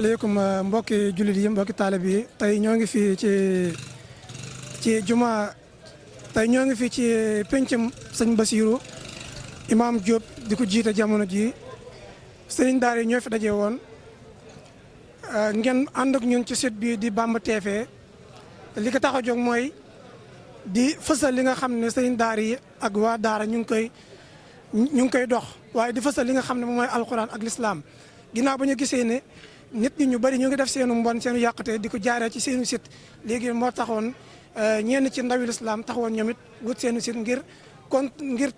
Aleykum mbokki jullit yi mbokki taalib yi tey ñoo ngi fii ci juma tey ñoo ngi fii ci pencum sëñ Basiru Imam Diop di ko jiite jamono ji sëriñ daara yi ñoo fi daje woon ngeen ànd ak ñun ci site bi di Bamba TV li ko tax a jóg mooy di fësal li nga xam ne sëriñ daara yi ak waa daara ñu ngi koy dox waaye di fësal li nga xam ne moom mooy alquran ak l'islam ginnaaw ba ñu gisee ne nit ñi ñu bari ñu ngi def seenu mbon seenu yàqate di ko jaaree ci seenu site léegi moo taxoon ñenn ci ndawi l'islam taxawoon ñoom it wut seenu site ngir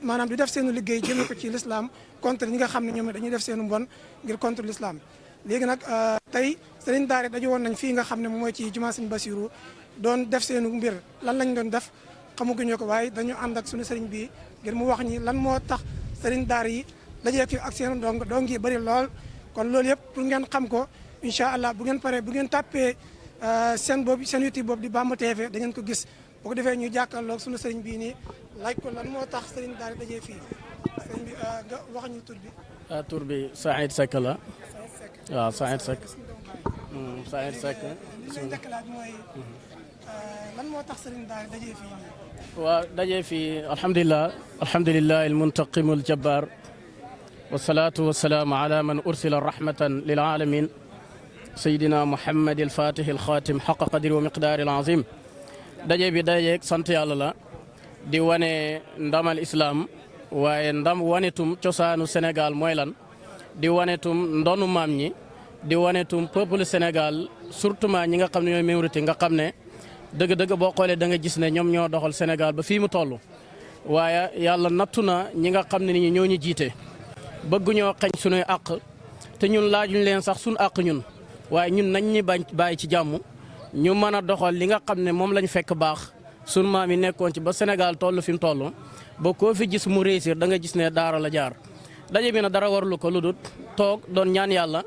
maanaam di def seenu liggéey jëme ko ci l'islam contre ñi nga xam ne ñoom it dañuy def seenu mbon ngir contre l'islam léegi nag tey sëriñ daara dañu woon nañ fii nga xam ne moom mooy ci jumaa sëriñ Basiru doon def seenu mbir lan lañ doon def xamaguñu ko waaye dañu ànd ak suñu sëriñ bi ngir mu wax ñi lan moo tax sëriñ daara yi dajee fi ak seen dong yi bëri lool kon loolu yëpp pour ngeen xam ko incha allah bu ngeen paree bu ngeen tàppee seen YouTube boobu di Bamba TV da ngeen ko gis bu ko defee ñu jàkkaarloog suñu sëriñ bii nii laaj ko lan moo tax sëriñ daara dajee fii sëriñ bi nga wax ñu tur bi. tur bi Saïd Seck la. waaw Saïd Seck. Saïd Seck. li may njëkk laaj mooy lan moo tax sëriñ daara dajee fii nii. waaw dajee fii alhamdulilah almuntaqimu aljabbar wasalaatu wasalaamu ala man ursila rahmatan lil alamin sayidina muhammad alfatih alxatim xaqa qadri wa miqdaari alazim daje bi dajeeg sant yàlla la di wane ndamal islam waaye wanetum cosaanu Sénégal mooy lan di wanetum ndonu maam ñi di wanetum peuple Sénégal surtout ñi nga xam ne ñooy minorité nga xam ne dëgg-dëgg boo xoolee da nga gis ne ñoom ñoo doxal Sénégal ba fii mu toll waaye yàlla nattu na ñi nga xam ne ni ñoo ñu jiite bëgguñoo xañ suñuy àq te ñun laajuñ leen sax suñu àq ñun waaye ñun nañ ñi bañ bàyyi ci jàmm ñu mën a doxal li nga xam ne moom lañ fekk baax sunu maam yi nekkoon ci ba Sénégal toll fi mu toll ba koo fi gis mu réussir da nga gis ne daara la jaar daje bi na dara warlu ko lu dul toog doon ñaan yàlla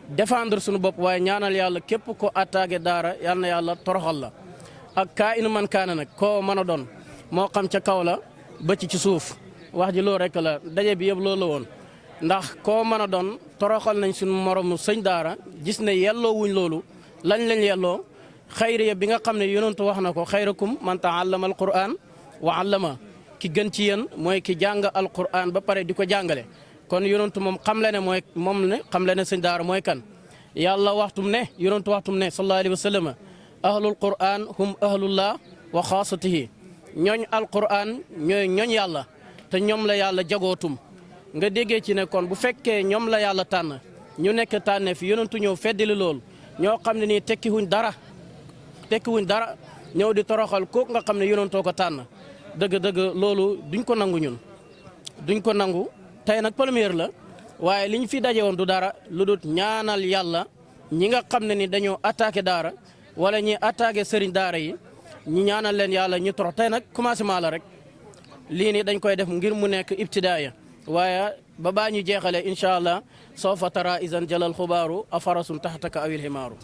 défendre suñu bopp waaye ñaanal yàlla képp ko attaqué daara yal na yàlla toroxal la ak kaa inu man kaana nag koo mën a doon moo xam ca kaw la ba ci suuf wax ji loolu rek la daje bi yëpp loolu la woon ndax koo mën a doon toroxal nañ suñu moromu sëñ daara gis ne yelloo wuñ loolu lañ yelloo xayriya bi nga xam ne yonentu wax na ko xayrakum man taallama alquran wa allama ki gën ci yéen mooy ki jàng alquran ba pare di ko jàngale kon yonentu moom xam le ne sëñ daara mooy kan yàlla waxtum ne yonentu waxtum ne sallallahu alayhi wa sallam ahlul quran hum ahlullah wa xaasatihi ñooñ alquran ñooy ñooñ yàlla te ñoom la yàlla jagootum nga déggee ci ne kon bu fekkee ñoom la yàlla tànn ñu nekk tànne fi yonentu ñëw feddali lool ñoo xam ne nii tekkiwuñ dara ñëw di toroxal kooku nga xam ne yonentoo ko tànn dëgg-dëgg loolu duñ ko nangu ñun duñ ko nangu tey nag première la waaye liñ fi daje woon du dara lu dul ñaanal yàlla ñi nga xam ne ni dañoo attaqué daara wala ñi attaqué sëriñ daara yi ñi ñaanal leen yàlla ñu torox tey nag commencement la rek lii nii dañ koy def ngir mu nekk ibtidaaya waaye ba baa ñu jeexalee incha allah sawfa tara izan jalal xubaaru afarasun taxtaka awil himaaru.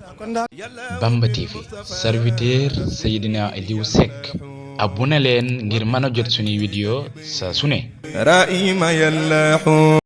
Bamba TV serviteur Seydina Aliou Seck abonné leen ngir mën a jot suñuy vidéo saa su ne.